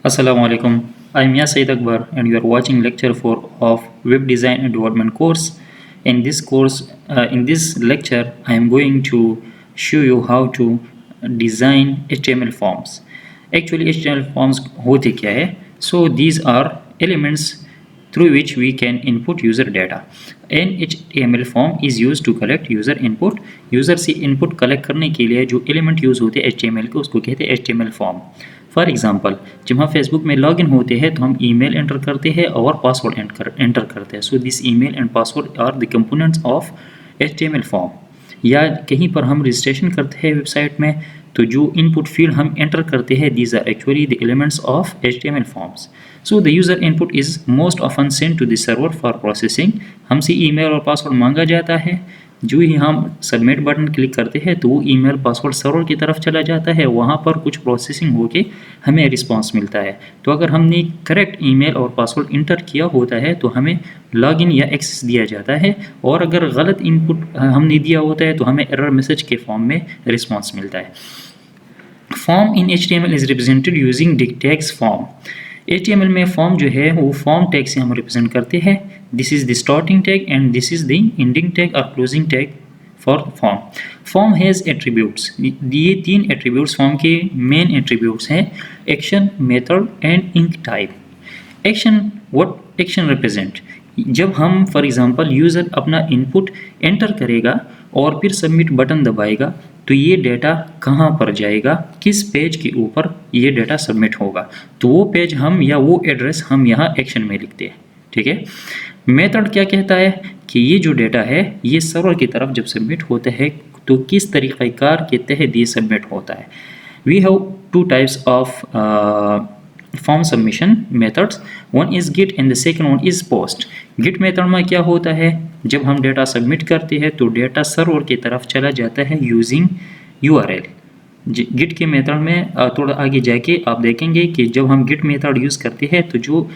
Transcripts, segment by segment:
Assalamu alaikum. I'm Yasaid Akbar and you are watching lecture 4 of Web Design and Development course. In this lecture, I am going to show you how to design HTML forms. Actually, HTML forms होते क्या है? So these are elements through which we can input user data. An HTML form is used to collect user input. User से input collect करने के लिए जो element use होते हैं HTML के उसको कहते हैं HTML form. फॉर एग्जाम्पल जब हम फेसबुक में लॉगिन होते हैं तो हम ईमेल एंटर करते हैं और पासवर्ड एंटर करते हैं. So this email and password are the components of HTML form. या कहीं पर हम रजिस्ट्रेशन करते हैं वेबसाइट में तो जो इनपुट फील्ड हम एंटर करते हैं these are actually the elements of HTML forms. So the user input is most often send to the server for processing. हमसे ईमेल और पासवर्ड मांगा जाता है. जो ही हम सबमिट बटन क्लिक करते हैं तो वो ईमेल पासवर्ड सर्वर की तरफ चला जाता है. वहाँ पर कुछ प्रोसेसिंग होके हमें रिस्पांस मिलता है. तो अगर हमने करेक्ट ईमेल और पासवर्ड इंटर किया होता है तो हमें लॉगिन या एक्सेस दिया जाता है. और अगर गलत इनपुट हमने दिया होता है तो हमें एरर मैसेज के फॉर्म में रिस्पांस मिलता है. Form in HTML is represented using dict tags form. HTML में फॉर्म जो है वो फॉर्म टैग से हम रिप्रेजेंट करते हैं. This is the starting tag and this is the ending tag और closing tag for form. Form has attributes. ये 3 एट्रीब्यूट्स फॉर्म के मेन एट्रीब्यूट्स हैं: action, method and enc type. Action, what action represent? जब हम for example user अपना input enter करेगा और फिर सबमिट बटन दबाएगा तो ये डेटा कहाँ पर जाएगा, किस पेज के ऊपर ये डेटा सबमिट होगा, तो वो पेज हम या वो एड्रेस हम यहाँ एक्शन में लिखते हैं. ठीक है. मेथड क्या कहता है कि ये जो डेटा है ये सर्वर की तरफ जब सबमिट होता है तो किस तरीक़ाकार के तहत ये सबमिट होता है. We have 2 types of form submission methods. One is get and the second one is post. Get method में क्या होता है, जब हम डेटा सबमिट करते हैं तो डेटा सर्वर की तरफ चला जाता है यूजिंग URL. गिट के मेथड में थोड़ा आगे जाके आप देखेंगे कि जब हम गिट मेथड यूज़ करते हैं तो जो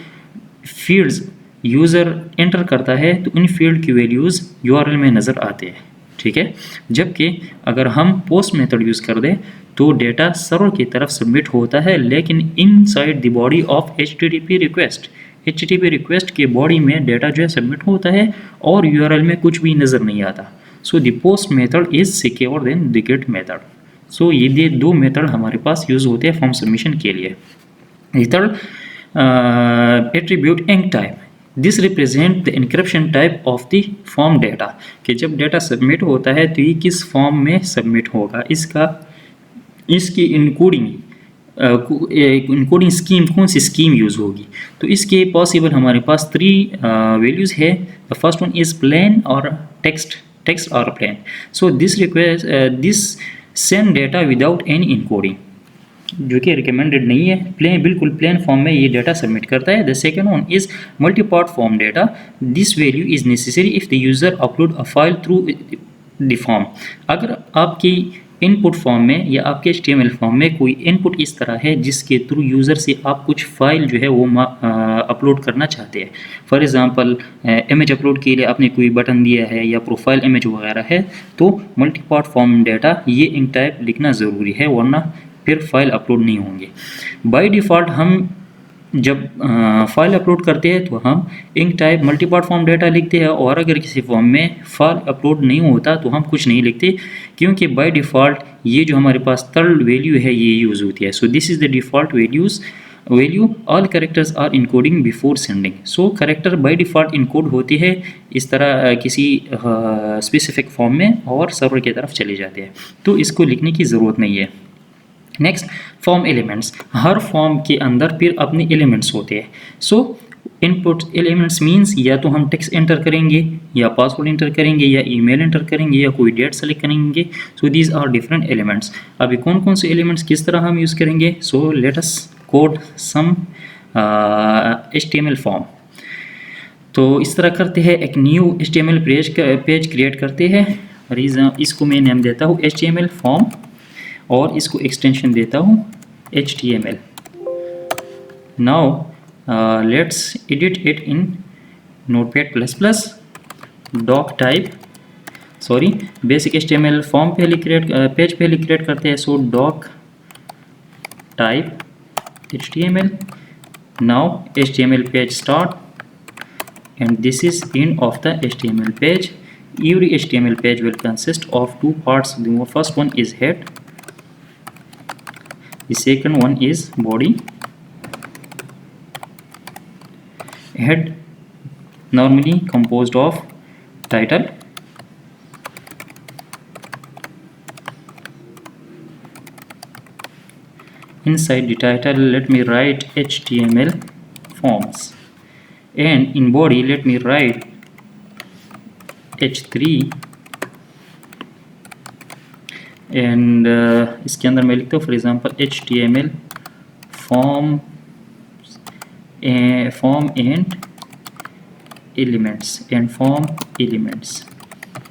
फील्ड्स यूज़र एंटर करता है तो उन फील्ड की वैल्यूज़ URL में नज़र आते हैं. ठीक है. जबकि अगर हम पोस्ट मेथड यूज़ कर दें तो डेटा सर्वर की तरफ सबमिट होता है लेकिन inside the body of HTTP request. HTTP request के बॉडी में डेटा जो है सबमिट होता है और URL में कुछ भी नज़र नहीं आता. So the post method is secure then the get method. So ये 2 मेथड हमारे पास यूज़ होते हैं फॉर्म सबमिशन के लिए. Third attribute enctype. This represent the encryption type of the form data. कि जब डेटा सबमिट होता है तो ये किस फॉर्म में सबमिट होगा, इसकी इनकोडिंग स्कीम कौन सी स्कीम यूज़ होगी. तो इसके पॉसिबल हमारे पास 3 वैल्यूज़ है. The first one is plain और टेक्स्ट और plain. So this send data without any encoding, जो कि रिकमेंडेड नहीं है. बिल्कुल प्लेन फॉर्म में ये डेटा सबमिट करता है. The second one is multipart form data. This value is necessary if the user upload a file through the form. अगर आपकी इनपुट फॉर्म में या आपके HTML फॉर्म में कोई इनपुट इस तरह है जिसके थ्रू यूज़र से आप कुछ फाइल जो है वो अपलोड करना चाहते हैं. फॉर एग्जांपल इमेज अपलोड के लिए आपने कोई बटन दिया है या प्रोफाइल इमेज वगैरह है तो मल्टीपार्ट फॉर्म डेटा ये इंक टाइप लिखना ज़रूरी है वरना फिर फाइल अपलोड नहीं होंगे. बाय डिफ़ॉल्ट हम जब फाइल अपलोड करते हैं तो हम enctype multipart form data लिखते हैं और अगर किसी फॉर्म में फाइल अपलोड नहीं होता तो हम कुछ नहीं लिखते क्योंकि बाय डिफ़ॉल्ट ये जो हमारे पास थर्ड वैल्यू है ये यूज़ होती है. So this is the default value. All characters are encoding before sending. So character by default encode होती है इस तरह किसी स्पेसिफिक फॉर्म में और सर्वर की तरफ चले जाते हैं तो इसको लिखने की ज़रूरत नहीं है. Next, form elements. हर फॉर्म के अंदर फिर अपने एलिमेंट्स होते हैं. सो इनपुट एलिमेंट्स मींस या तो हम टेक्स्ट एंटर करेंगे या पासवर्ड एंटर करेंगे या ईमेल एंटर करेंगे या कोई डेट सेलेक्ट करेंगे. So these are different elements. अभी कौन कौन से एलिमेंट्स किस तरह हम यूज़ करेंगे. सो लेट अस कोड सम HTML फॉर्म. तो इस तरह करते हैं, एक न्यू HTML पेज क्रिएट करते हैं. इसको मैं नाम देता हूँ HTML फॉर्म और इसको एक्सटेंशन देता हूँ HTML. Now let's edit it in Notepad++. Doctype basic HTML form page पहले क्रिएट करते हैं. So doctype HTML. Now HTML page start, and this is end of the HTML page. Every HTML page will consist of two parts. The first one is head, the second one is body. Head normally composed of title, inside the title let me write HTML forms, and in body let me write H3, and इसके अंदर मैं लिखता हूँ for example HTML form and form elements.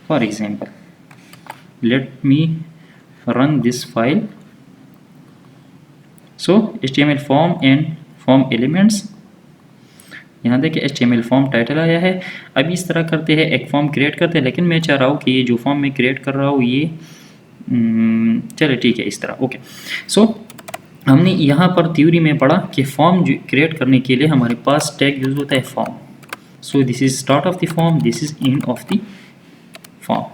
For example, let me run this file. So HTML form and form elements, यहाँ देखिए HTML form title आया है। अब इस तरह करते हैं, एक फॉर्म क्रिएट करते हैं, लेकिन मैं चाह रहा हूँ कि ये जो फॉर्म मैं क्रिएट कर रहा हूँ ये चले ठीक है इस तरह। ओके, सो हमने यहाँ पर थ्योरी में पढ़ा कि फॉर्म क्रिएट करने के लिए हमारे पास टैग यूज होता है form. So this is start of the form, this is end of the form,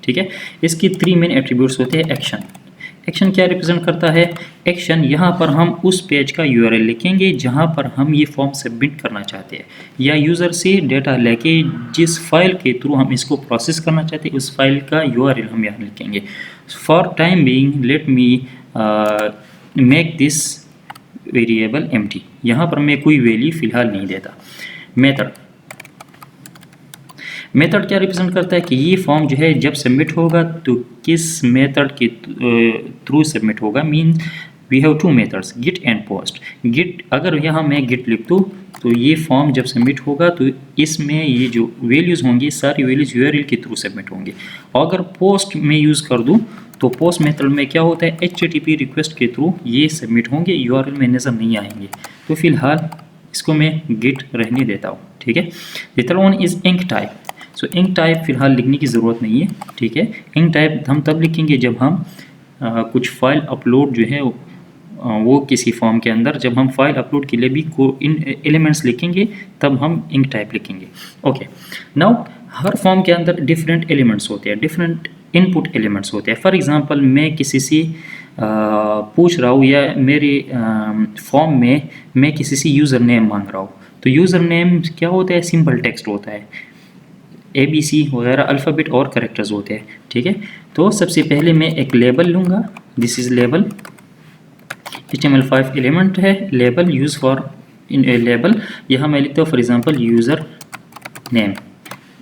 ठीक है। इसकी 3 मेन एट्रीब्यूट्स होते हैं। एक्शन, एक्शन क्या रिप्रेजेंट करता है? एक्शन यहाँ पर हम उस पेज का यूआरएल लिखेंगे जहाँ पर हम ये फॉर्म सबमिट करना चाहते हैं, या यूज़र से डेटा लेके जिस फाइल के थ्रू हम इसको प्रोसेस करना चाहते हैं उस फाइल का यूआरएल हम यहाँ लिखेंगे। For time being let me make this variable empty, यहाँ पर मैं कोई वैल्यू फिलहाल नहीं देता। मेथड, मेथड क्या रिप्रेजेंट करता है कि ये फॉर्म जो है जब सबमिट होगा तो किस मेथड के थ्रू सबमिट होगा। Mean we have 2 methods, get and post. Get, अगर यहाँ मैं गिट लिख दूँ तो ये फॉर्म जब सबमिट होगा तो इसमें ये जो वैल्यूज़ होंगी सारी वैल्यूज़ यूआरएल के थ्रू सबमिट होंगी। अगर पोस्ट में यूज़ कर दूँ तो पोस्ट मेथड में क्या होता है, HTTP रिक्वेस्ट के थ्रू ये सबमिट होंगे, यूआरएल में नज़र नहीं आएंगे। तो फिलहाल इसको मैं गिट रहने देता हूँ, ठीक है। The third one is enctype. So enctype फिलहाल लिखने की ज़रूरत नहीं है, ठीक है। इंक टाइप हम तब लिखेंगे जब हम कुछ फाइल अपलोड जो है वो किसी फॉर्म के अंदर, जब हम फाइल अपलोड के लिए भी इन एलिमेंट्स लिखेंगे तब हम इंक टाइप लिखेंगे। ओके, नाउ हर फॉर्म के अंदर डिफरेंट एलिमेंट्स होते हैं, डिफरेंट इनपुट एलिमेंट्स होते हैं। फॉर एग्जांपल मैं किसी से पूछ रहा हूँ, या मेरे फॉर्म में मैं किसी से यूज़र नेम मांग रहा हूँ, तो यूज़र नेम क्या होता है, सिंपल टेक्स्ट होता है, ABC वगैरह अल्फ़ाबेट और कैरेक्टर्स होते हैं, ठीक है। तो सबसे पहले मैं एक लेबल लूँगा, this is label, HTML5 element है label, use for in label. यहाँ मैं लिखता हूँ for example user name,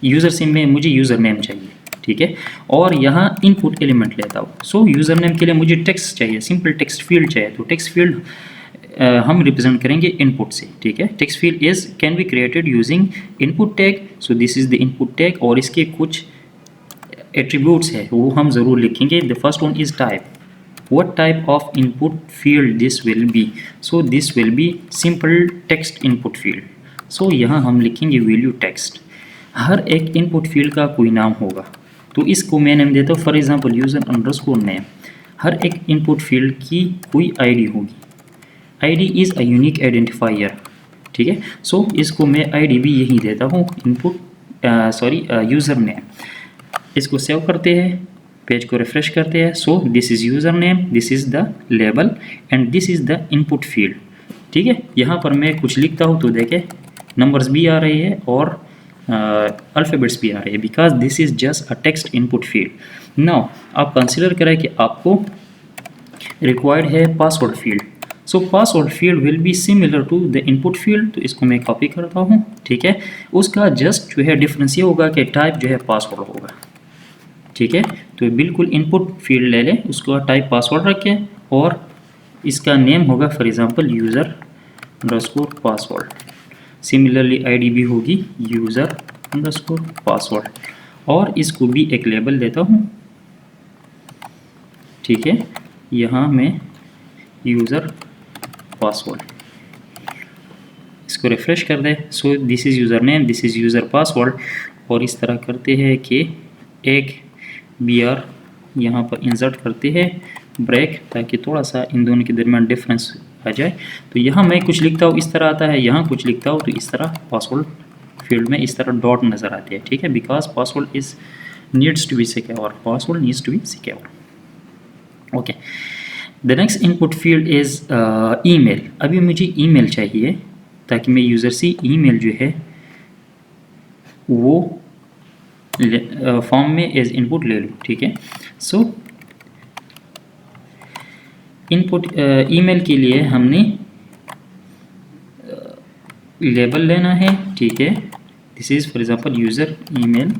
user से में मुझे यूज़र नेम चाहिए, ठीक है। और यहाँ इनपुट एलिमेंट लेता हूँ। सो यूज़र नेम के लिए मुझे टेक्स्ट चाहिए, सिंपल टेक्स्ट फील्ड चाहिए, तो टेक्स्ट फील्ड हम रिप्रेजेंट करेंगे इनपुट से, ठीक है। Text field is can be created using input tag. So this is the input tag, और इसके कुछ एट्रीब्यूट्स है वो हम ज़रूर लिखेंगे। The first one is type, what type of input field this will be, so this will be simple text input field। so यहाँ हम लिखेंगे वैल्यू टेक्स्ट। हर एक इनपुट फील्ड का कोई नाम होगा, तो इसको मैं नेम देता हूँ for example user underscore name. हर एक इनपुट फील्ड की कोई आईडी होगी, ID is a unique identifier, ठीक है। सो इसको मैं आईडी भी यही देता हूँ, इनपुट यूज़र नेम। इसको सेव करते हैं, पेज को रिफ्रेश करते हैं। So this is user name, this is the label and this is the input field, ठीक है। यहाँ पर मैं कुछ लिखता हूँ तो देखें नंबर्स भी आ रही है और अल्फ़ाबेट्स भी आ रही है, because this is just a text input field. Now आप कंसिडर करें कि आपको रिक्वायर्ड है password field. So password field will be similar to the input field, तो इसको मैं कॉपी करता हूँ, ठीक है। उसका जस्ट जो है डिफरेंस ये होगा कि टाइप जो है पासवर्ड होगा, ठीक है। तो बिल्कुल इनपुट फील्ड ले लें, उसको टाइप पासवर्ड रखें, और इसका नेम होगा for example user underscore password. Similarly ID भी होगी यूज़र अंडरस्कोर पासवर्ड, और इसको भी एक लेबल देता हूँ, ठीक है। यहाँ मैं यूज़र पासवर्ड, इसको रिफ्रेश कर दें। सो this is user name, this is user password, और इस तरह करते हैं कि एक BR यहाँ पर इंसर्ट करते हैं ब्रेक, ताकि थोड़ा सा इन दोनों के दरमियान डिफरेंस आ जाए। तो यहाँ मैं कुछ लिखता हूँ इस तरह आता है, यहाँ कुछ लिखता हूँ तो इस तरह पासवर्ड फील्ड में इस तरह डॉट नज़र आती है, ठीक है, because password is needs to be secure, password needs to be secure. Okay, the next input field is email. अभी मुझे ईमेल चाहिए ताकि मैं यूज़र से ईमेल जो है वो फॉर्म में एज इनपुट ले लूँ, ठीक है। सो इनपुट ईमेल के लिए हमने लेबल लेना है, ठीक है, this is for example user email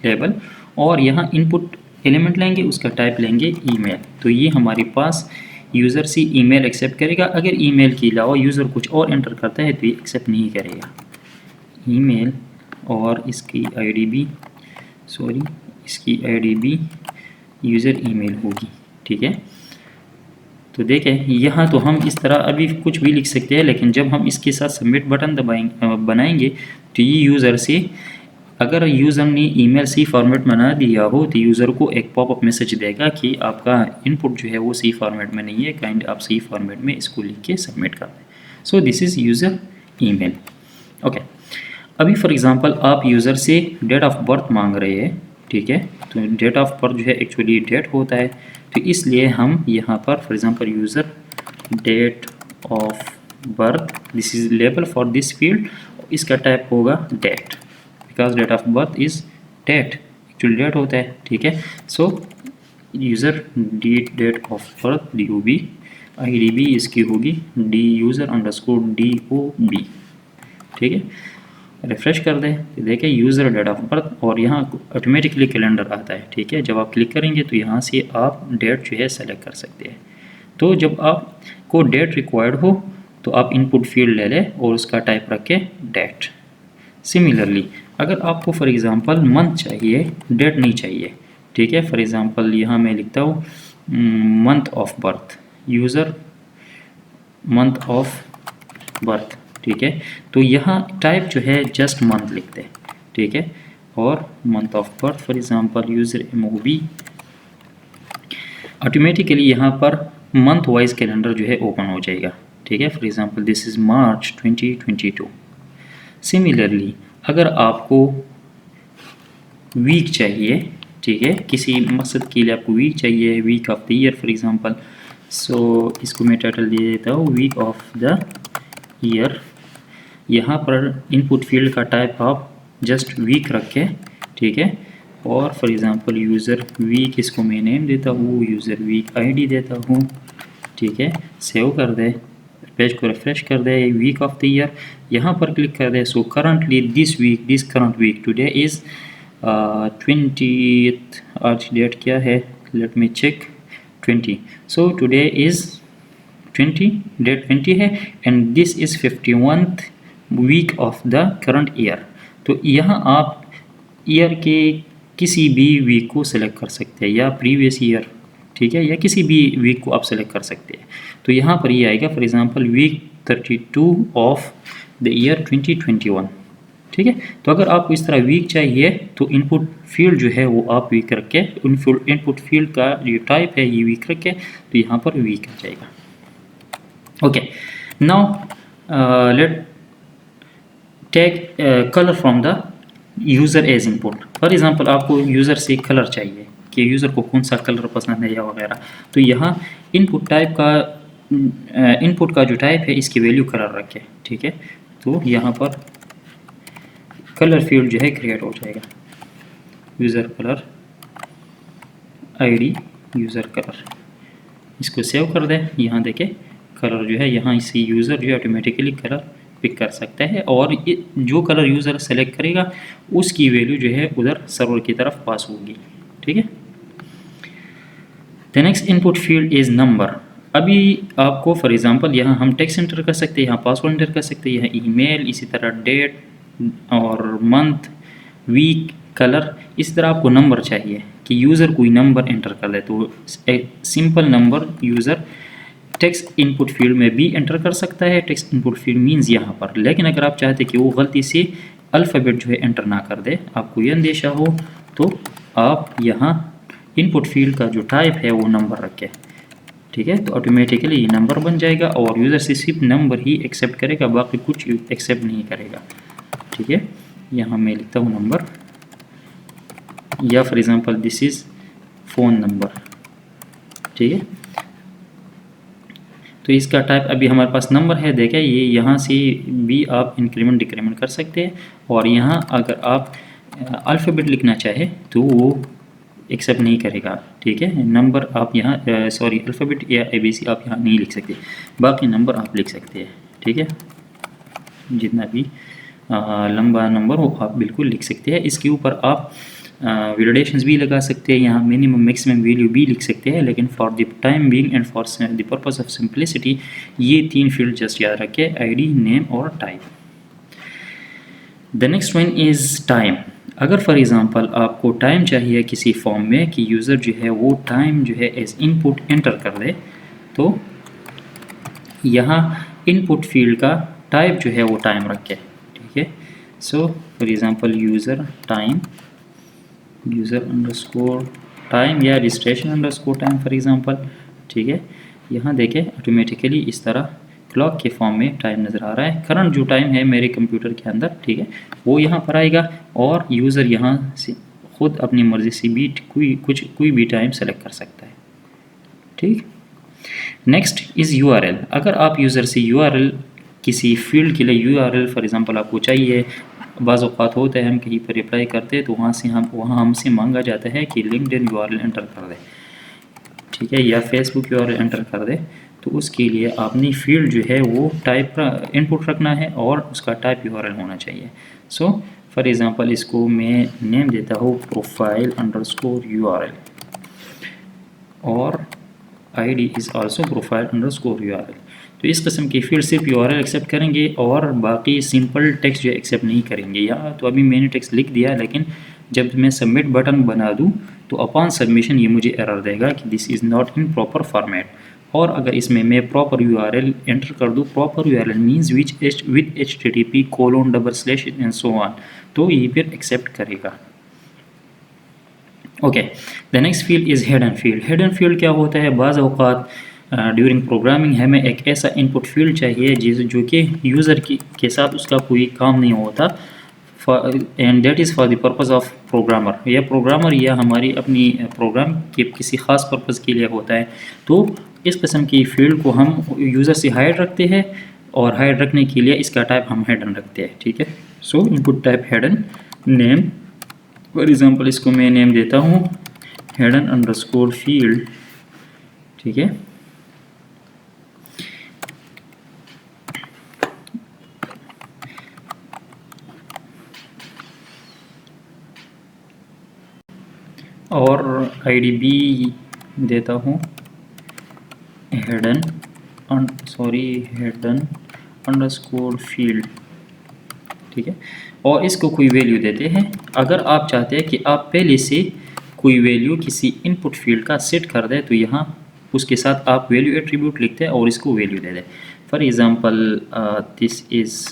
label, और यहाँ इनपुट एलिमेंट लेंगे, उसका टाइप लेंगे ईमेल। तो ये हमारे पास यूज़र से ईमेल एक्सेप्ट करेगा। अगर ईमेल के अलावा यूज़र कुछ और एंटर करता है तो ये एक्सेप्ट नहीं करेगा। ईमेल और इसकी आईडी भी इसकी आईडी भी यूज़र ईमेल होगी, ठीक है। तो देखें यहाँ तो हम इस तरह अभी कुछ भी लिख सकते हैं, लेकिन जब हम इसके साथ सबमिट बटन बनाएंगे तो ये यूज़र से, अगर यूज़र ने ईमेल सी फॉर्मेट में ना दिया हो तो यूज़र को एक पॉपअप मैसेज देगा कि आपका इनपुट जो है वो सी फॉर्मेट में नहीं है, काइंड आप सी फॉर्मेट में इसको लिख के सबमिट कर दें। सो this is user email. Okay, अभी फॉर एग्ज़ाम्पल आप यूज़र से डेट ऑफ बर्थ मांग रहे हैं, ठीक है। तो डेट ऑफ बर्थ जो है एक्चुअली डेट होता है, तो इसलिए हम यहाँ पर for example user date of birth, this is label for this field, इसका टाइप होगा date, because date of birth is date, actually date होता है, ठीक है। So user date of birth DOB, IDB इसकी होगी DUSER_DOB, ठीक है। रिफ्रेश कर दें तो देखें यूज़र डेट ऑफ बर्थ, और यहाँ ऑटोमेटिकली कैलेंडर आता है, ठीक है। जब आप क्लिक करेंगे तो यहाँ से आप डेट जो है सेलेक्ट कर सकते हैं। तो जब आपको डेट रिक्वायर्ड हो तो आप इनपुट फील्ड ले लें और उसका टाइप रखें डेट। सिमिलरली अगर आपको फॉर एग्ज़ाम्पल मंथ चाहिए, डेट नहीं चाहिए, ठीक है, फॉर एग्ज़ाम्पल यहाँ मैं लिखता हूँ month of birth, user month of birth, ठीक है। तो यहाँ टाइप जो है जस्ट मंथ लिखते हैं, ठीक है, और month of birth for example user MOB, automatically यहाँ पर मंथ वाइज कैलेंडर जो है ओपन हो जाएगा, ठीक है। For example this is March 2022। Similarly अगर आपको वीक चाहिए, ठीक है, किसी मकसद के लिए आपको वीक चाहिए, week of the year for example, so इसको मैं टाइटल दे देता हूँ वीक ऑफ द ईयर। यहाँ पर इनपुट फील्ड का टाइप आप जस्ट वीक रखें, ठीक है, और फॉर एग्ज़ाम्पल यूज़र वीक, इसको मैं नेम देता हूँ, यूज़र वीक ID देता हूँ, ठीक है। सेव कर दे, पेज को रिफ्रेश कर दे, वीक ऑफ द ईयर यहाँ पर क्लिक कर दे। So currently this current week today is 20th, आज डेट क्या है, let me check, 20। So today is 20, date 20 है, and this is 51th week of the current year. तो यहाँ आप ईयर के किसी भी वीक को सिलेक्ट कर सकते हैं, या प्रीवियस ईयर, ठीक है, या किसी भी वीक को आप सिलेक्ट कर सकते हैं। तो यहाँ पर ये आएगा for example week 32 of the year 2021, ठीक है। तो अगर आपको इस तरह वीक चाहिए तो इनपुट फील्ड जो है वो आप वीक रख के, इनपुट फील्ड का जो टाइप है ये वीक रख के, तो यहाँ पर वीक आ जाएगा। Okay, now let take colour from the user as input. For example आपको यूज़र से कलर चाहिए कि यूज़र को कौन सा कलर पसंद है या वगैरह, तो यहाँ इनपुट टाइप का इनपुट का जो टाइप है इसकी वैल्यू कलर रखें, ठीक है। तो यहाँ पर कलर फील्ड जो है क्रिएट हो जाएगा, user colour ID user colour, इसको सेव कर दें। यहाँ देखें कलर जो है, यहाँ इसी यूज़र जो है ऑटोमेटिकली कलर पिक कर सकता है, और ये जो कलर यूज़र सेलेक्ट करेगा उसकी वैल्यू जो है उधर सर्वर की तरफ पास होगी, ठीक है। The next input field is number. अभी आपको फॉर एग्ज़ाम्पल यहाँ हम टेक्स्ट एंटर कर सकते हैं, यहाँ पासवर्ड एंटर कर सकते हैं, यहाँ ईमेल, इसी तरह डेट और मंथ, वीक, कलर, इस तरह आपको नंबर चाहिए कि यूज़र कोई नंबर एंटर कर ले, तो एक simple number user text input field में भी एंटर कर सकता है। टेक्स्ट इनपुट फील्ड मीन्स यहाँ पर, लेकिन अगर आप चाहते कि वो गलती से अल्फ़ाबेट जो है एंटर ना कर दे, आपको ये अंदेशा हो, तो आप यहाँ इनपुट फील्ड का जो टाइप है वो नंबर रखें, ठीक है। तो ऑटोमेटिकली ये नंबर बन जाएगा और यूज़र से सिर्फ नंबर ही एक्सेप्ट करेगा, बाकी कुछ एक्सेप्ट नहीं करेगा। ठीक है, यहाँ मैं लिखता हूँ नंबर, या for example this is phone number. ठीक है, तो इसका टाइप अभी हमारे पास नंबर है। देखें, ये यहाँ से भी आप इंक्रीमेंट डिक्रीमेंट कर सकते हैं, और यहाँ अगर आप अल्फ़ाबेट लिखना चाहे तो वो एक्सेप्ट नहीं करेगा। ठीक है, नंबर आप यहाँ सॉरी अल्फ़ाबेट या ABC आप यहाँ नहीं लिख सकते, बाकी नंबर आप लिख सकते हैं। ठीक है, जितना भी लंबा नंबर हो आप बिल्कुल लिख सकते हैं। इसके ऊपर आप वैलिडेशंस भी लगा सकते हैं, यहाँ मिनिमम मैक्सिमम वैल्यू भी लिख सकते हैं, लेकिन for the time being and for the purpose of simplicity ये 3 फील्ड जस्ट याद रखें, ID, नेम और type. The next one is time. अगर फॉर एग्ज़ाम्पल आपको टाइम चाहिए किसी फॉर्म में कि यूज़र जो है वो टाइम जो है एज इनपुट एंटर कर दे, तो यहाँ इनपुट फील्ड का टाइप जो है वो टाइम रखे। ठीक है, so for example user time, user underscore time या registration underscore time for example. ठीक है, यहाँ देखें ऑटोमेटिकली इस तरह क्लॉक के फॉर्म में टाइम नज़र आ रहा है। करंट जो टाइम है मेरे कंप्यूटर के अंदर, ठीक है, वो यहाँ पर आएगा, और यूज़र यहाँ से ख़ुद अपनी मर्ज़ी से भी कोई भी टाइम सेलेक्ट कर सकता है। ठीक, नेक्स्ट इज़ URL। अगर आप यूज़र से URL किसी फील्ड के लिए URL फॉर एग्ज़ाम्पल आपको चाहिए, बाज़ औक़ात होता है हम कहीं पर अप्लाई करते हैं तो वहाँ हमसे मांगा जाता है कि लिंक्डइन URL एंटर कर दे, ठीक है, या फेसबुक URL एंटर कर दे, तो उसके लिए अपनी फील्ड जो है वो टाइप का इनपुट रखना है और उसका टाइप URL होना चाहिए। सो फॉर एग्ज़ाम्पल इसको मैं नेम देता हूँ प्रोफाइल अंडरस्कोर URL, और ID is also profile underscore URL। तो इस किस्म की फील्ड सिर्फ URL एक्सेप्ट करेंगे और बाकी सिंपल टेक्स्ट जो एक्सेप्ट नहीं करेंगे। या तो अभी मैंने टेक्स्ट लिख दिया, लेकिन जब मैं सबमिट बटन बना दूं तो अपॉन सबमिशन ये मुझे एरर देगा कि this is not in proper format. और अगर इसमें मैं प्रॉपर URL एंटर कर दूं, proper URL means with http:// and so on, तो ये फिर एक्सेप्ट करेगा। Okay, the next field is hidden field. Hidden field क्या होता है, बाज़ औक़ात ड्यूरिंग प्रोग्रामिंग हमें एक ऐसा इनपुट फील्ड चाहिए जो कि यूज़र के साथ उसका कोई काम नहीं होता, and that is for the purpose of programmer, या प्रोग्रामर या हमारी अपनी प्रोग्राम के किसी ख़ास पर्पस के लिए होता है। तो इस किस्म की फील्ड को हम यूज़र से हाइड रखते हैं, और हाइड रखने के लिए इसका टाइप हम हिडन रखते हैं। ठीक है, सो input type hidden, name for example इसको मैं नेम देता हूँ हिडन अंडरस्कोर फील्ड। ठीक है, और ID भी देता हूँ हिडन अंडरस्कोर फील्ड। ठीक है, और इसको कोई वैल्यू देते हैं। अगर आप चाहते हैं कि आप पहले से कोई वैल्यू किसी इनपुट फील्ड का सेट कर दें, तो यहाँ उसके साथ आप वैल्यू एट्रीब्यूट लिखते हैं और इसको वैल्यू दे दें। For example this is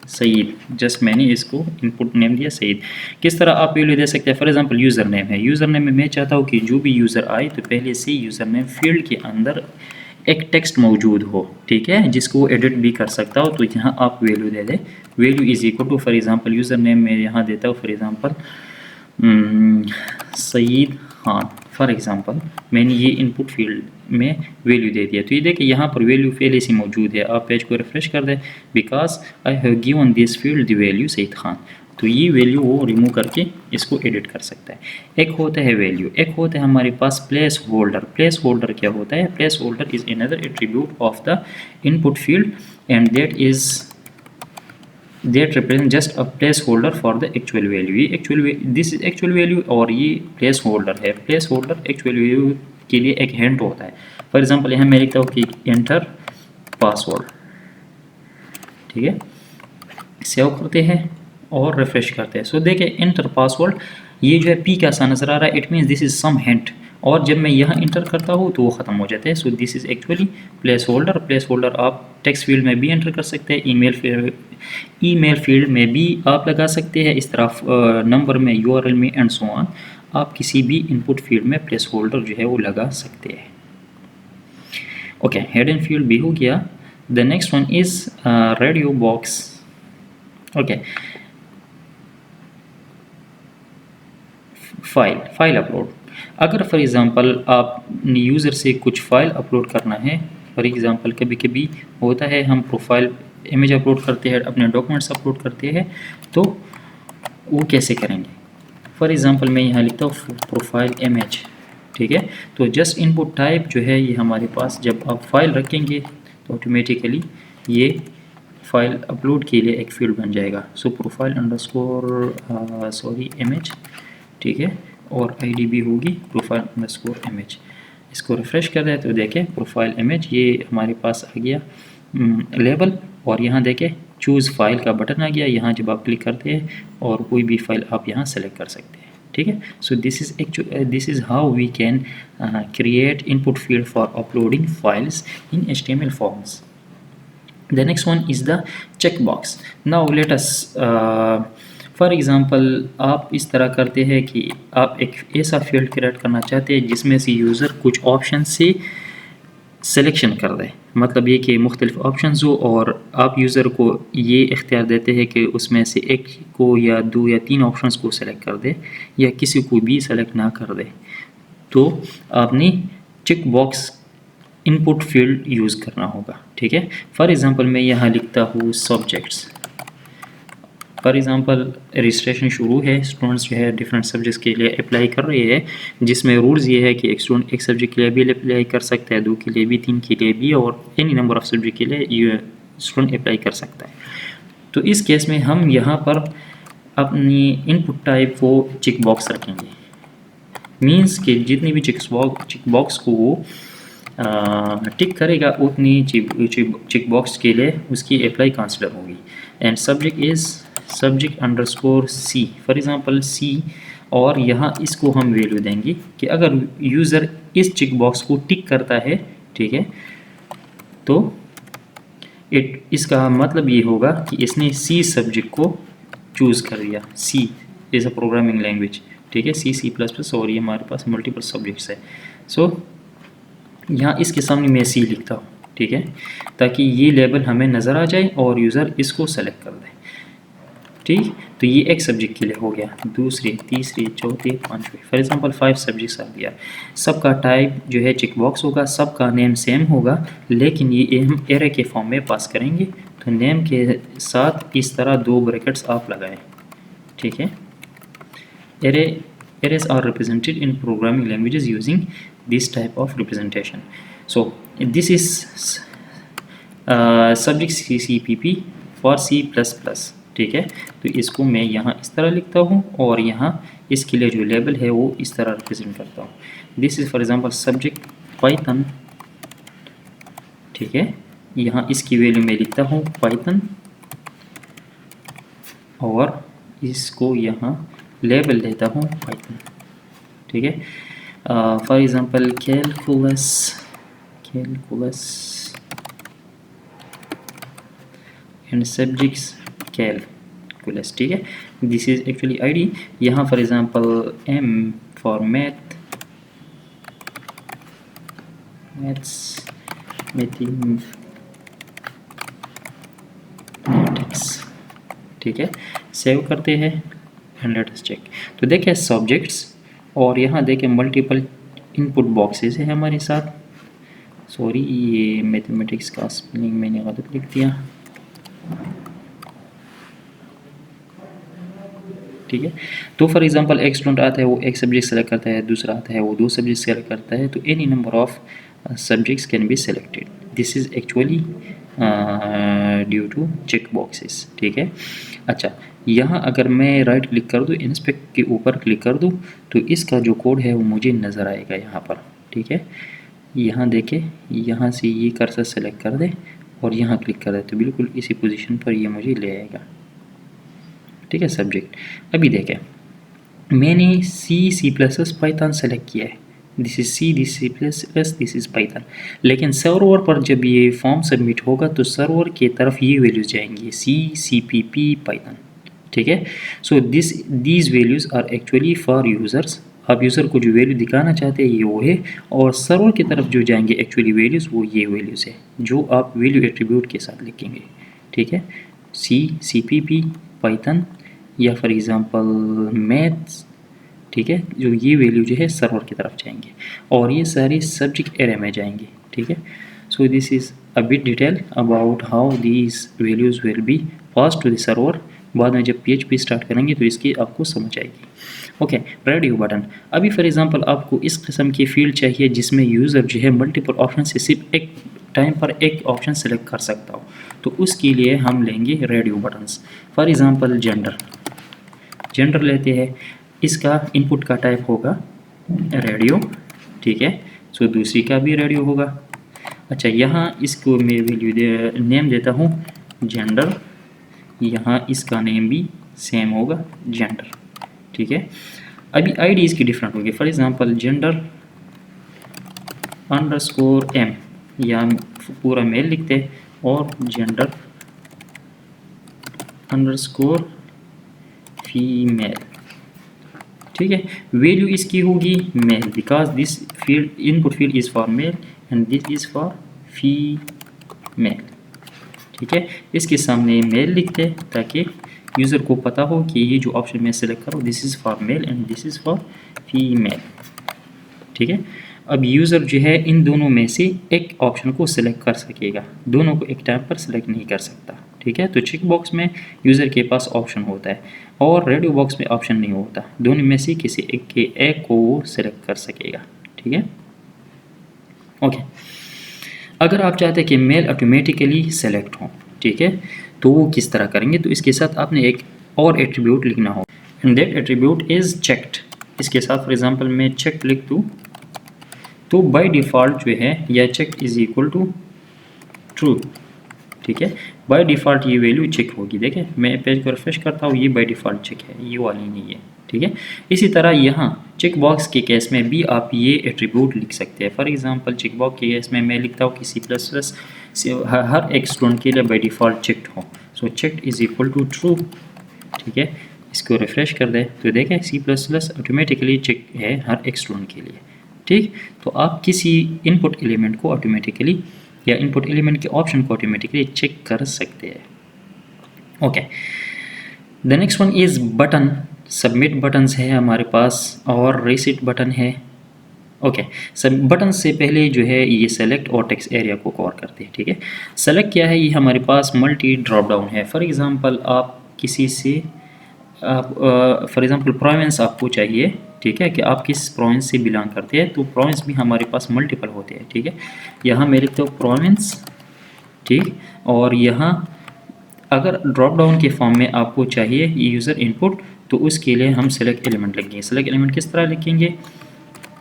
Saeed, just मैंने इसको इनपुट नेम दिया सईद। किस तरह आप वैल्यू दे सकते हैं, फॉर एग्ज़ाम्पल यूज़र नेम है, यूज़र नेम में मैं चाहता हूँ कि जो भी यूज़र आए तो पहले से यूज़र नेम फील्ड के अंदर एक टेक्स्ट मौजूद हो, ठीक है, जिसको वो एडिट भी कर सकता हो, तो यहाँ आप वैल्यू दे दें। Value is equal to for example user name में यहाँ देता हूँ for example Saeed Khan. For example मैंने ये इनपुट फील्ड में वैल्यू दे दिया, तो ये देखिए यहाँ पर वैल्यू पहले से मौजूद है। आप पेज को रिफ्रेश कर दें, because I have given this field the value Saeed Khan, तो ये वैल्यू वो रिमूव करके इसको एडिट कर सकता है। एक होता है वैल्यू, एक होता है हमारे पास प्लेस होल्डर। प्लेस होल्डर क्या होता है, place holder is another attribute of the input field and that represent just a placeholder for the actual value। ये this is actual value और ये placeholder है। placeholder actual value के लिए एक हिंट होता है। फॉर एग्जांपल यहाँ मैं लिखता हूँ कि एंटर पासवर्ड, ठीक है, सेव करते हैं और रिफ्रेश करते हैं। सो देखिए एंटर पासवर्ड, ये जो है पी कैसा नज़र आ रहा है, it means this is some hint, और जब मैं यहाँ इंटर करता हूँ तो वो ख़त्म हो जाता है। So this is actually place holder. Place holder आप टेक्स्ट फील्ड में भी एंटर कर सकते हैं, ईमेल फील्ड में भी आप लगा सकते हैं, इस तरह नंबर में, URL में एंड सो ऑन। आप किसी भी इनपुट फील्ड में प्लेस होल्डर जो है वो लगा सकते हैं। ओके, हिडन फील्ड भी हो गया। The next one is radio box. Okay, file upload. अगर फॉर एग्ज़ाम्पल आप यूज़र से कुछ फ़ाइल अपलोड करना है, फॉर एग्ज़ाम्पल कभी कभी होता है हम प्रोफाइल इमेज अपलोड करते हैं, अपने डॉक्यूमेंट्स अपलोड करते हैं, तो वो कैसे करेंगे? फॉर एग्ज़ाम्पल मैं यहाँ लिखता हूँ प्रोफाइल इमेज, ठीक है। तो जस्ट इनपुट टाइप जो है ये हमारे पास, जब आप फाइल रखेंगे तो ऑटोमेटिकली ये फाइल अपलोड के लिए एक फील्ड बन जाएगा। सो प्रोफाइल अंडरस्कोर सॉरी इमेज, ठीक है, और आईडी भी होगी प्रोफाइल अंडरस्कोर इमेज। इसको रिफ़्रेश कर रहे हैं तो देखें प्रोफाइल इमेज ये हमारे पास आ गया लेबल, और यहाँ देखें चूज़ फाइल का बटन आ गया। यहाँ जब आप क्लिक करते हैं और कोई भी फाइल आप यहाँ सेलेक्ट कर सकते हैं, ठीक है। So this is how we can create input field for uploading files in HTML forms. The next one is the checkbox. Now let us for example आप इस तरह करते हैं कि आप एक ऐसा फील्ड क्रिएट करना चाहते हैं जिसमें से यूज़र कुछ ऑप्शन से सिलेक्शन कर दे। मतलब ये कि मुख्तलिफ ऑप्शंस हो और आप यूज़र को ये इख्तियार देते हैं कि उसमें से एक को या दो या तीन ऑप्शंस को सेलेक्ट कर दे या किसी को भी सेलेक्ट ना कर दे। तो आपने check box input field use करना होगा, ठीक है। फॉर एग्ज़ाम्पल मैं यहाँ लिखता हूँ सब्जेक्ट्स। फॉर एग्ज़ाम्पल रजिस्ट्रेशन शुरू है, स्टूडेंट्स जो है डिफरेंट सब्जेक्ट्स के लिए अप्लाई कर रहे हैं, जिसमें रूल्स ये है कि एक स्टूडेंट एक सब्जेक्ट के लिए भी अप्लाई कर सकता है, दो के लिए भी, तीन के लिए भी, और एनी नंबर ऑफ़ सब्जेक्ट के लिए ये स्टूडेंट अप्लाई कर सकता है। तो इस केस में हम यहाँ पर अपनी इनपुट टाइप को चेक बॉक्स रखेंगे। मीन्स कि जितनी भी चेक बॉक्स को वो टिक करेगा उतनी चेक बॉक्स के लिए उसकी अप्लाई कंसिडर होगी। And subject is subject underscore C, for example C, और यहाँ इसको हम वैल्यू देंगे कि अगर यूज़र इस चेक बॉक्स को टिक करता है, ठीक है, तो इसका मतलब ये होगा कि इसने सी सब्जेक्ट को चूज़ कर लिया। सी इज़ अ प्रोग्रामिंग लैंग्वेज, ठीक है, C++, और ये हमारे पास मल्टीपल सब्जेक्ट्स है। सो यहाँ इसके सामने मैं सी लिखता हूँ, ठीक है, ताकि ये लेबल हमें नज़र आ जाए और यूज़र इसको सेलेक्ट कर दे, ठीक। तो ये एक सब्जेक्ट के लिए हो गया, दूसरे, तीसरे, चौथे, पाँचवें, फॉर एग्ज़ाम्पल 5 सब्जेक्ट्स आ गया। सबका टाइप जो है चेक बॉक्स होगा, सबका नेम सेम होगा, लेकिन ये हम एरे के फॉर्म में पास करेंगे। तो नेम के साथ इस तरह 2 ब्रैकेट्स आप लगाएं, ठीक है। Arrays are represented in programming languages using this type of representation. So this is subject CCPP for C++, ठीक है। तो इसको मैं यहाँ इस तरह लिखता हूँ और यहाँ इसके लिए जो लेबल है वो इस तरह रिप्रेजेंट करता हूँ। This is for example subject Python, ठीक है। यहाँ इसकी वैल्यू मैं लिखता हूँ पाइथन और इसको यहाँ लेबल देता हूँ पाइथन, ठीक है। For example calculus and subjects calculus, ठीक है। This is actually ID. यहाँ for example M for maths mathematics, ठीक है। सेव करते हैं एंड लेट अस चेक। तो देखें सब्जेक्ट्स और यहाँ देखें मल्टीपल इनपुट बॉक्सेस है हमारे साथ। सॉरी, ये मैथमेटिक्स का स्पेलिंग मैंने गलत लिख दिया, ठीक है। तो फॉर एग्जांपल एक स्टूडेंट आता है वो एक सब्जेक्ट सेलेक्ट करता है, दूसरा आता है वो 2 सब्जेक्ट सेलेक्ट करता है, तो any number of subjects can be selected. This is actually due to check boxes, ठीक है। अच्छा, यहाँ अगर मैं राइट क्लिक कर दूँ, इंस्पेक्ट के ऊपर क्लिक कर दूँ, तो इसका जो कोड है वो मुझे नज़र आएगा यहाँ पर, ठीक है। यहाँ देखें, यहाँ से ये कर्सर सेलेक्ट कर दे और यहाँ क्लिक कर दे तो बिल्कुल इसी पोजीशन पर ये मुझे ले आएगा, ठीक है, सब्जेक्ट। अभी देखें मैंने C++ पाइथन सेलेक्ट किया है, this is C, this C++, this is Python. लेकिन सर्वर पर जब ये फॉर्म सबमिट होगा तो सर्वर की तरफ ये वैल्यूज़ जाएंगी C, CPP, पाइथन, ठीक है। So these values are actually for users आप यूज़र को जो वैल्यू दिखाना चाहते हैं ये वो है, और सर्वर की तरफ जो जाएंगे एक्चुअली वैल्यूज़ वो ये वैल्यूज़ है जो आप वैल्यू एट्रीब्यूट के साथ लिखेंगे, ठीक है। CPP, पाइथन या फॉर एग्ज़ाम्पल मैथ्स, ठीक है, जो ये वैल्यू जो है सर्वर की तरफ जाएंगे और ये सारी सब्जेक्ट एरे में जाएंगे, ठीक है। So this is a bit detail about how these values will be pass to the server. बाद में जब PHP स्टार्ट करेंगे तो इसकी आपको समझ आएगी। Okay, radio button. अभी फॉर एग्जांपल आपको इस किस्म की फील्ड चाहिए जिसमें यूज़र जो है मल्टीपल ऑप्शन से सिर्फ एक टाइम पर एक ऑप्शन सेलेक्ट कर सकता हो, तो उसके लिए हम लेंगे radio buttons. For example gender लेते हैं, इसका इनपुट का टाइप होगा रेडियो, ठीक है। सो दूसरी का भी रेडियो होगा। अच्छा, यहाँ इसको मैं वैल्यू नेम देता हूँ जेंडर, यहाँ इसका नेम भी सेम होगा जेंडर, ठीक है। अभी आईडी इसकी डिफरेंट होगी। फॉर एग्जांपल जेंडर _m, या पूरा मेल लिखते हैं, और जेंडर _फीमेल, ठीक है। वैल्यू इसकी होगी male because this field input field is for male and this is for female, ठीक है। इसके सामने मेल लिखते हैं ताकि यूज़र को पता हो कि ये जो ऑप्शन मैं सेलेक्ट करूँ this is for male and this is for female, ठीक है। अब यूज़र जो है इन दोनों में से एक ऑप्शन को सिलेक्ट कर सकेगा, दोनों को एक टाइम पर सिलेक्ट नहीं कर सकता, ठीक है। तो चेक बॉक्स में यूज़र के पास ऑप्शन होता है और रेडियो बॉक्स में ऑप्शन नहीं होता, दोनों में से किसी एक को वो सिलेक्ट कर सकेगा, ठीक है। ओके, अगर आप चाहते हैं कि मेल ऑटोमेटिकली सेलेक्ट हो, ठीक है, तो वो किस तरह करेंगे, तो इसके साथ आपने एक और एट्रीब्यूट लिखना हो and that attribute is checked. इसके साथ फॉर एग्जांपल मैं चेक लिख दूँ तो बाय डिफ़ॉल्ट जो है यह check is equal to true, ठीक है। बाय डिफ़ॉल्ट ये वैल्यू चेक होगी। देखें मैं पेज को रिफ्रेश करता हूँ, ये बाय डिफ़ॉल्ट चेक है, ये वाली नहीं है, ठीक है। इसी तरह यहाँ चेक बॉक्स के केस में भी आप ये एट्रीब्यूट लिख सकते हैं। फॉर एग्जांपल चेक बॉक्स के केस में मैं लिखता हूँ कि C++ से हर एक स्टूडेंट के लिए बाय डिफ़ॉल्ट चेक्ड हो, so checked is equal to true, ठीक है। इसको रिफ्रेश कर दें तो देखें C++ ऑटोमेटिकली चेक है हर एक स्टूडेंट के लिए, ठीक। तो आप किसी इनपुट एलिमेंट को ऑटोमेटिकली या इनपुट एलिमेंट के ऑप्शन को ऑटोमेटिकली चेक कर सकते हैं। Okay, the next one is button. Submit buttons है हमारे पास और रीसेट बटन है। ओके, सब बटन से पहले जो है ये सेलेक्ट और टेक्स्ट एरिया को कवर करते हैं, ठीक है। सेलेक्ट क्या है, ये हमारे पास मल्टी ड्रॉप डाउन है। फॉर एग्जांपल आप किसी से आप फॉर एग्जांपल प्रोविंस आपको चाहिए, ठीक है, कि आप किस प्रोविंस से बिलोंग करते हैं, तो प्रोविंस भी हमारे पास मल्टीपल होते हैं, ठीक है। यहाँ मैं लिखता हूँ प्रोविंस, ठीक। और यहाँ अगर ड्रॉप डाउन के फॉर्म में आपको चाहिए यूज़र इनपुट, तो उसके लिए हम सेलेक्ट एलिमेंट लिखेंगे। सेलेक्ट एलिमेंट किस तरह लिखेंगे,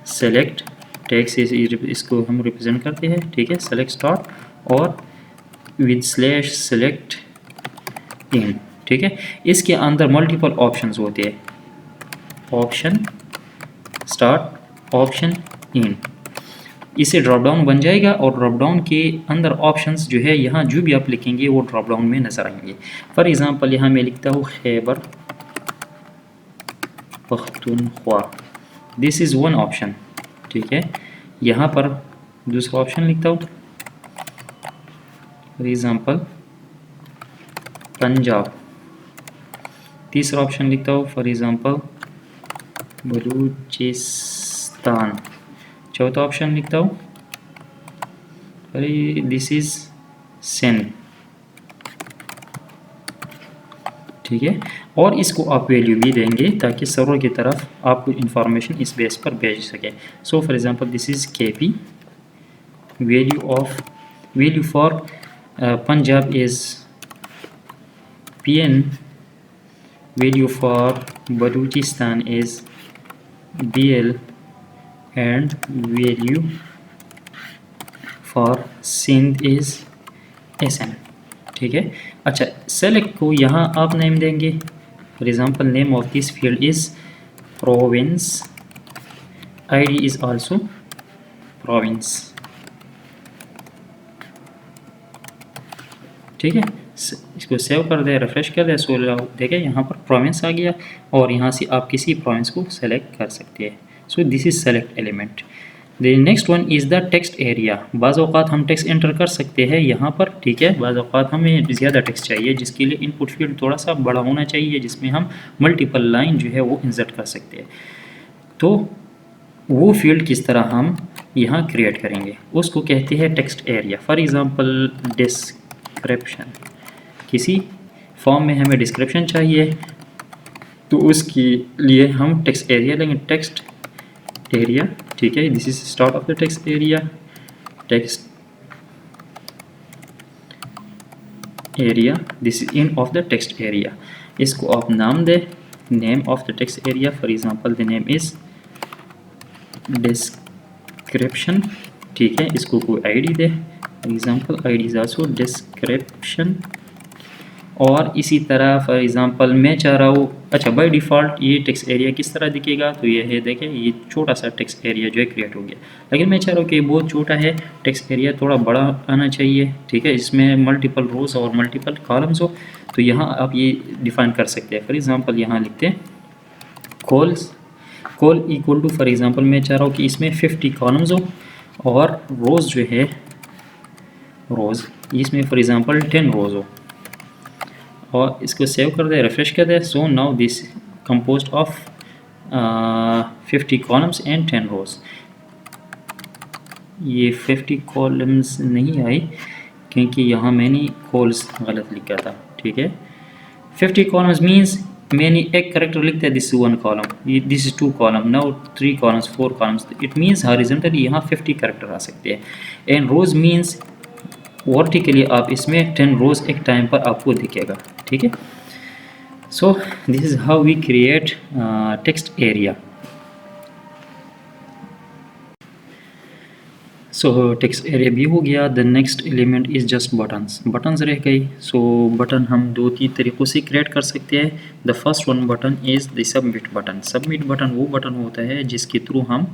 सेलेक्ट टेक्स्ट इसको हम रिप्रेजेंट करते हैं, ठीक है। सेलेक्ट स्टार्ट और विद स्लैश सेलेक्ट इन, ठीक है। इसके अंदर मल्टीपल ऑप्शंस होते हैं, ऑप्शन स्टार्ट, ऑप्शन इन, इसे ड्रॉप डाउन बन जाएगा और ड्रॉप डाउन के अंदर ऑप्शंस जो है यहाँ जो भी आप लिखेंगे वो ड्रॉप डाउन में नज़र आएंगे। फॉर एग्जांपल यहाँ मैं लिखता हूँ Khyber Pakhtunkhwa, this is one option, ठीक है। यहाँ पर दूसरा ऑप्शन लिखता हूँ फॉर एग्जांपल पंजाब, तीसरा ऑप्शन लिखता हूँ फॉर एग्जांपल बलूचिस्तान, चौथा ऑप्शन लिखता हूँ अरे दिस इज़ सिंध, ठीक है। और इसको आप वैल्यू भी देंगे ताकि सर्वर की तरफ आपको इंफॉर्मेशन इस बेस पर भेज सके। So for example this is KP, value for Punjab is PN, value for Balochistan is BL and value for Sindh is SN, ठीक है। अच्छा, सेलेक्ट को यहाँ आप नेम देंगे, for example name of this field is province, ID is also province, ठीक है। इसको सेव कर दे, रिफ्रेश कर दे, सो देखें यहाँ पर प्रोविंस आ गया और यहाँ से आप किसी प्रोविंस को सेलेक्ट कर सकते हैं। So this is select element. The next one is the text area. बाज़ औक़ात हम टेक्स्ट एंटर कर सकते हैं यहाँ पर, ठीक है। बाज़ औक़ात हमें ज़्यादा टेक्स्ट चाहिए जिसके लिए इनपुट फील्ड थोड़ा सा बड़ा होना चाहिए, जिसमें हम मल्टीपल लाइन जो है वो इंसर्ट कर सकते हैं। तो वो फील्ड किस तरह हम यहाँ क्रिएट करेंगे, उसको कहते हैं text area. For example description, किसी फॉर्म में हमें डिस्क्रिप्शन चाहिए तो उसके लिए हम टेक्स्ट एरिया लेंगे, टेक्स्ट एरिया, ठीक है। This is start of the text area, text area, this is end of the text area. इसको आप नाम दे, name of the text area, for example the name is description, ठीक है। इसको कोई आईडी दे, for example ID is also description. और इसी तरह फॉर एग्जांपल मैं चाह रहा हूँ, अच्छा बाय डिफ़ॉल्ट ये टेक्स्ट एरिया किस तरह दिखेगा, तो ये है, देखें ये छोटा सा टेक्स्ट एरिया जो है क्रिएट हो गया। लेकिन मैं चाह रहा हूँ कि बहुत छोटा है, टेक्स्ट एरिया थोड़ा बड़ा आना चाहिए, ठीक है। इसमें मल्टीपल रोज़ और मल्टीपल कॉलम्स हो, तो यहाँ आप ये डिफ़ाइन कर सकते हैं। फॉर एग्ज़ाम्पल यहाँ लिखते हैं call equal to, for example मैं चाह रहा हूँ कि इसमें 50 कॉलम्स हो और रोज़ जो है रोज़ इसमें फॉर एग्ज़ाम्पल 10 रोज़ हो, और इसको सेव कर दे, रिफ्रेश कर दे। So now this composed of 50 columns and 10 rows. ये 50 कॉलम्स नहीं आई क्योंकि यहाँ मैंने कॉल्स गलत लिखा था, ठीक है। 50 कॉलम्स मीन्स मैंने एक करेक्टर लिखता है, this is 1 column, this is 2 column, now 3 columns 4 columns, it means horizontally यहाँ 50 करेक्टर आ सकते हैं। एंड रोज़ मीन्स वर्टिकली आप इसमें 10 रोज़ एक टाइम पर आपको दिखेगा, ठीक है। So this is how we create text area. So text area भी हो गया। The next element is just buttons रह गई। सो बटन हम 2-3 तरीक़ों से क्रिएट कर सकते हैं। The first one button is the submit button. Submit button वो बटन होता है जिसके थ्रू हम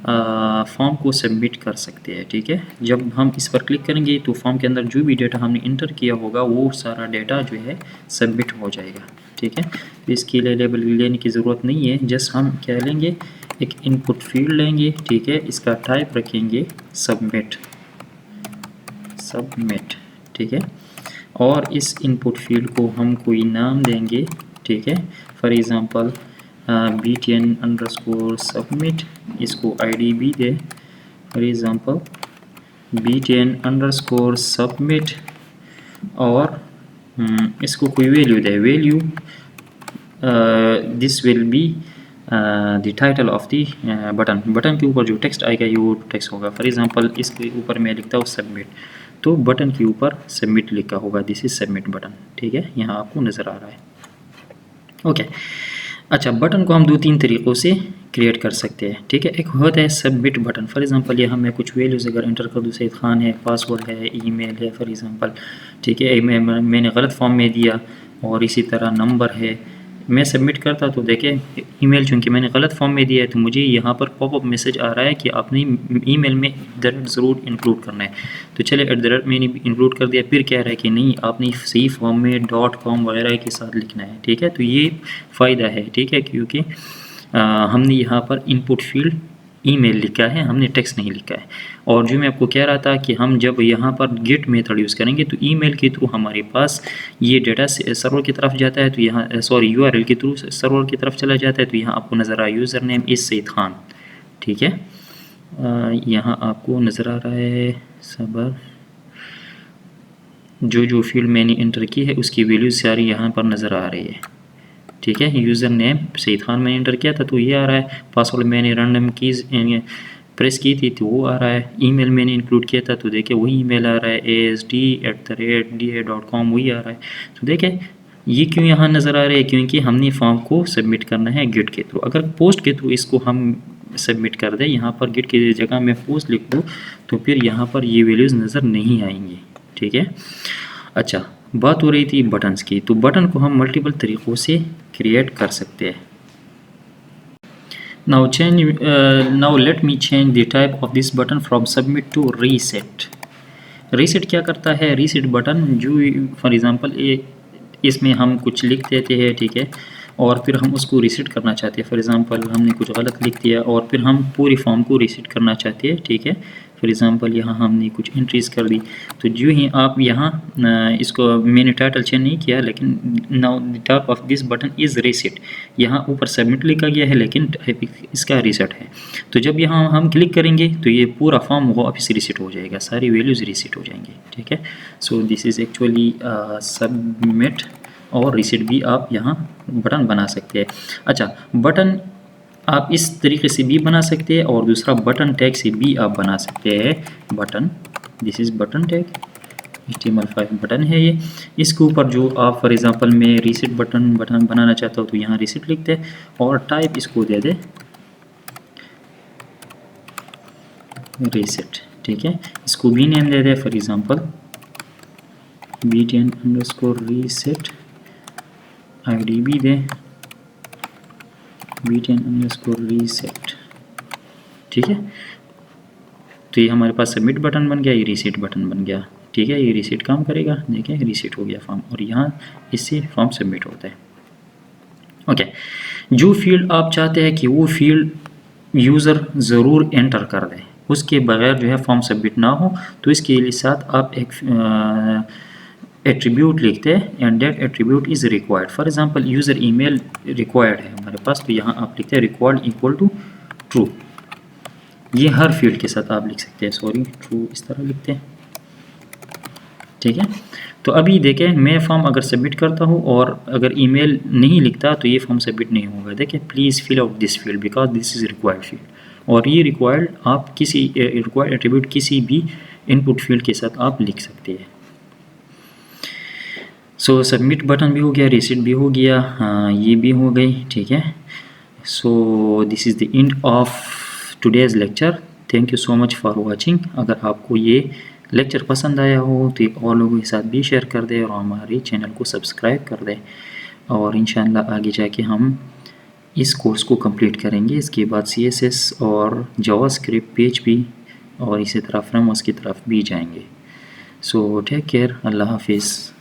फॉर्म को सबमिट कर सकते हैं, ठीक है। जब हम इस पर क्लिक करेंगे तो फॉर्म के अंदर जो भी डेटा हमने इंटर किया होगा वो सारा डेटा जो है सबमिट हो जाएगा, ठीक है। तो इसके लिए लेबल लेने की ज़रूरत नहीं है, जस्ट हम क्या लेंगे, एक इनपुट फील्ड लेंगे, ठीक है। इसका टाइप रखेंगे सबमिट, ठीक है। और इस इनपुट फील्ड को हम कोई नाम देंगे, ठीक है। फॉर एग्ज़ाम्पल btn_submit, इसको id भी दे, फॉर एग्ज़ाम्पल btn_submit, और इसको कोई value they, value this will be the title of the button के ऊपर जो टेक्स्ट आएगा ये वो टेक्स्ट होगा। फॉर एग्ज़ाम्पल इसके ऊपर मैं लिखता हूँ सबमिट, तो बटन के ऊपर सबमिट लिखा होगा, दिस इज सबमिट बटन, ठीक है। यहाँ आपको नज़र आ रहा है, ओके। अच्छा, बटन को हम 2-3 तरीक़ों से क्रिएट कर सकते हैं, ठीक है। एक होता है सबमिट बटन, फॉर एग्ज़ाम्पल यहाँ मैं कुछ वैल्यूज़ अगर इंटर कर दूँ, सईद खान है, पासवर्ड है, ईमेल है फॉर एग्ज़ाम्पल, ठीक है। मैंने गलत फॉर्म में दिया, और इसी तरह नंबर है, मैं सबमिट करता तो देखें ईमेल चूँकि मैंने गलत फॉर्म में दिया है तो मुझे यहाँ पर पॉपअप मैसेज आ रहा है कि आपने ईमेल में @ ज़रूर इंक्लूड करना है। तो चले @ मैंने इंक्लूड कर दिया, फिर कह रहा है कि नहीं आपने सही फॉर्म में .com वगैरह के साथ लिखना है, ठीक है। तो ये फ़ायदा है, ठीक है, क्योंकि हमने यहाँ पर इनपुट फील्ड ईमेल लिखा है, हमने टेक्स्ट नहीं लिखा है। और जो मैं आपको कह रहा था कि हम जब यहाँ पर गेट मेथड यूज़ करेंगे तो ईमेल के थ्रू हमारे पास ये डेटा सर्वर की तरफ जाता है, तो यहाँ URL के थ्रू सर्वर की तरफ चला जाता है। तो यहाँ आपको नज़र आ user name is Saeed Khan, ठीक है। यहाँ आपको नज़र आ रहा है सबर, जो फील्ड मैंने इंटर की है उसकी वैल्यू सारी यहाँ पर नज़र आ रही है, ठीक है। यूज़र नेम सईद खान मैंने इंटर किया था तो ये आ रहा है, पासवर्ड मैंने रैंडम कीज़ प्रेस की थी तो वो आ रहा है, ईमेल मैंने इंक्लूड किया था तो देखिए वही ईमेल आ रहा है, asd@da.com वही आ रहा है। तो देखें ये क्यों यहाँ नज़र आ रहा है, क्योंकि हमने फॉर्म को सबमिट करना है गेट के थ्रू। अगर पोस्ट के थ्रू इसको हम सबमिट कर दें, यहाँ पर गेट की जगह मैं पोस्ट लिख दूँ तो फिर यहाँ पर ये वैल्यूज़ नज़र नहीं आएंगी, ठीक है। अच्छा, बात हो रही थी बटन्स की, तो बटन को हम मल्टीपल तरीक़ों से क्रिएट कर सकते हैं। now let me change the type of this button from submit to reset। reset क्या करता है, reset बटन जो फॉर एग्ज़ाम्पल इसमें हम कुछ लिख देते हैं, ठीक है, और फिर हम उसको रीसेट करना चाहते हैं। फॉर एग्ज़ाम्पल हमने कुछ गलत लिख दिया और फिर हम पूरी फॉर्म को रीसेट करना चाहते हैं, ठीक है। फॉर एग्ज़ाम्पल यहाँ हमने कुछ एंट्रीज़ कर दी, तो जो ही आप यहाँ इसको मैंने टाइटल चेंज नहीं किया, लेकिन now the top of this button is reset. यहाँ ऊपर सबमिट लिखा गया है लेकिन टाइप इसका रीसेट है। तो जब यहाँ हम क्लिक करेंगे तो ये पूरा फॉर्म वापस रीसेट हो जाएगा, सारी वैल्यूज़ रीसेट हो जाएंगी, ठीक है। So this is actually submit और रीसेट भी आप यहाँ बटन बना सकते हैं। अच्छा, बटन आप इस तरीके से भी बना सकते हैं और दूसरा बटन टैग से भी आप बना सकते हैं button. This is button tag, HTML5 button है ये। इसके ऊपर जो आप फॉर एग्ज़ाम्पल मैं रीसेट बटन बनाना चाहता हूँ तो यहाँ रीसेट लिखते हैं और टाइप इसको दे दे रीसेट, ठीक है। इसको भी name they they for example btn_reset, ID भी दे btn_reset, ठीक है। तो ये हमारे पास सबमिट बटन बन गया, ये रीसेट बटन बन गया, ठीक है। ये रीसेट काम करेगा, देखिए रीसेट हो गया फॉर्म और यहाँ इससे फॉर्म सबमिट होता है। ओके, जो फील्ड आप चाहते हैं कि वो फील्ड यूज़र ज़रूर एंटर कर दे, उसके बगैर जो है फॉर्म सबमिट ना हो, तो इसके लिए साथ आप एक एट्रीब्यूट लिखते हैं and that attribute is required. For example user email required है हमारे पास, तो यहाँ आप लिखते हैं रिक्वायर्ड इक्वल टू ट्रू। ये हर फील्ड के साथ आप लिख सकते हैं, सॉरी ट्रू इस तरह लिखते हैं, ठीक है। तो अभी देखें मैं फॉर्म अगर सबमिट करता हूँ और अगर ईमेल नहीं लिखता तो ये फॉर्म सबमिट नहीं होगा। देखें please fill out this field because this is required field, और ये रिक्वायर्ड आप किसी रिक्वायर्ड एट्रीब्यूट किसी भी इनपुट फील्ड के साथ आप लिख सकते हैं। सो सबमिट बटन भी हो गया, रीसेट भी हो गया, हाँ ये भी हो गई, ठीक है। So this is the end of today's lecture. Thank you so much for watching. अगर आपको ये लेक्चर पसंद आया हो तो और लोगों के साथ भी शेयर कर दें और हमारे चैनल को सब्सक्राइब कर दें, और इंशाल्लाह आगे जाके हम इस कोर्स को कंप्लीट करेंगे। इसके बाद CSS और जावास्क्रिप्ट PHP और इसी तरह फ्रेमवर्क्स की तरफ भी जाएंगे। सो टेक केयर, अल्लाह हाफिज़।